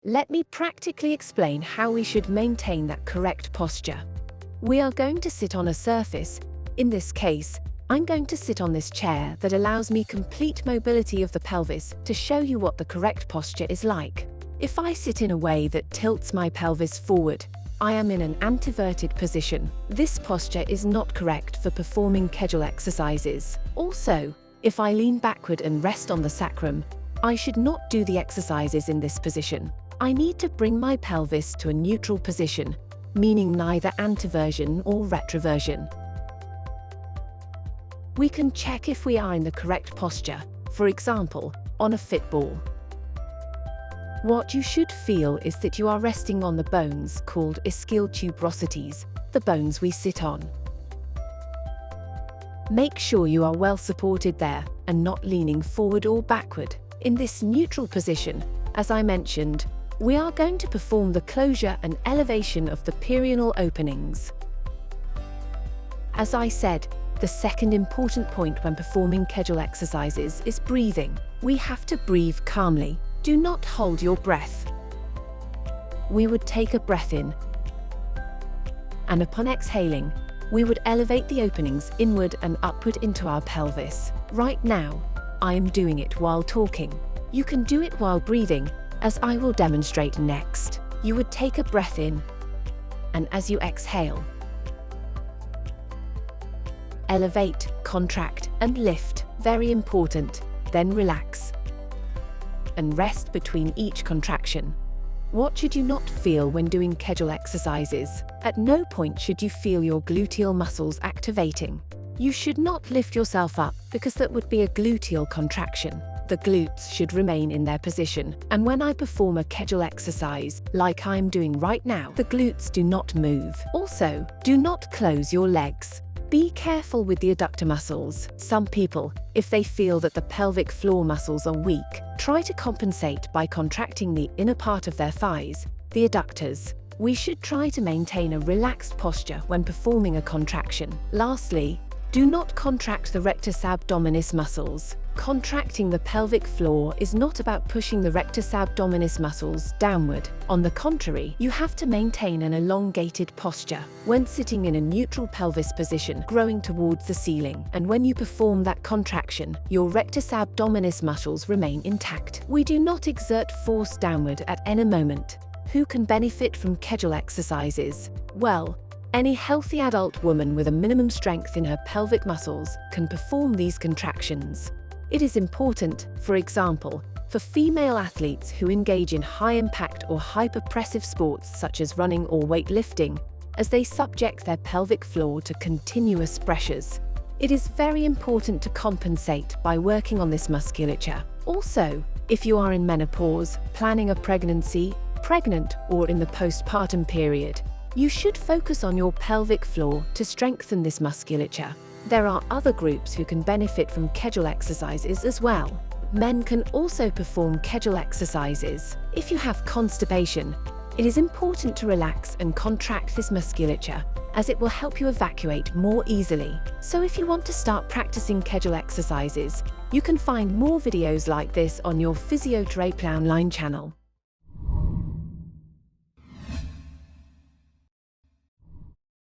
Let me practically explain how we should maintain that correct posture. We are going to sit on a surface. In this case, I'm going to sit on this chair that allows me complete mobility of the pelvis to show you what the correct posture is like. If I sit in a way that tilts my pelvis forward, I am in an anteverted position. This posture is not correct for performing Kegel exercises. Also, if I lean backward and rest on the sacrum, I should not do the exercises in this position. I need to bring my pelvis to a neutral position, meaning neither anteversion or retroversion. We can check if we are in the correct posture, for example, on a fit ball. What you should feel is that you are resting on the bones called ischial tuberosities, the bones we sit on. Make sure you are well supported there and not leaning forward or backward. In this neutral position, as I mentioned, we are going to perform the closure and elevation of the perineal openings. As I said, the second important point when performing Kegel exercises is breathing. We have to breathe calmly. Do not hold your breath. We would take a breath in, and upon exhaling, we would elevate the openings inward and upward into our pelvis. Right now, I am doing it while talking. You can do it while breathing, as I will demonstrate next. You would take a breath in, and as you exhale, elevate, contract, and lift. Very important. Then relax and rest between each contraction. What should you not feel when doing Kegel exercises? At no point should you feel your gluteal muscles activating. You should not lift yourself up because that would be a gluteal contraction. The glutes should remain in their position, and when I perform a Kegel exercise, like I'm doing right now, the glutes do not move. Also, do not close your legs. Be careful with the adductor muscles. Some people, if they feel that the pelvic floor muscles are weak, try to compensate by contracting the inner part of their thighs, the adductors. We should try to maintain a relaxed posture when performing a contraction. Lastly, do not contract the rectus abdominis muscles. Contracting the pelvic floor is not about pushing the rectus abdominis muscles downward. On the contrary, you have to maintain an elongated posture when sitting in a neutral pelvis position, growing towards the ceiling. And when you perform that contraction, your rectus abdominis muscles remain intact. We do not exert force downward at any moment. Who can benefit from Kegel exercises? Well, any healthy adult woman with a minimum strength in her pelvic muscles can perform these contractions. It is important, for example, for female athletes who engage in high-impact or hyperpressive sports such as running or weightlifting, as they subject their pelvic floor to continuous pressures. It is very important to compensate by working on this musculature. Also, if you are in menopause, planning a pregnancy, pregnant, or in the postpartum period, you should focus on your pelvic floor to strengthen this musculature. There are other groups who can benefit from Kegel exercises as well. Men can also perform Kegel exercises. If you have constipation, it is important to relax and contract this musculature, as it will help you evacuate more easily. So if you want to start practicing Kegel exercises, you can find more videos like this on your physiotherapy online channel.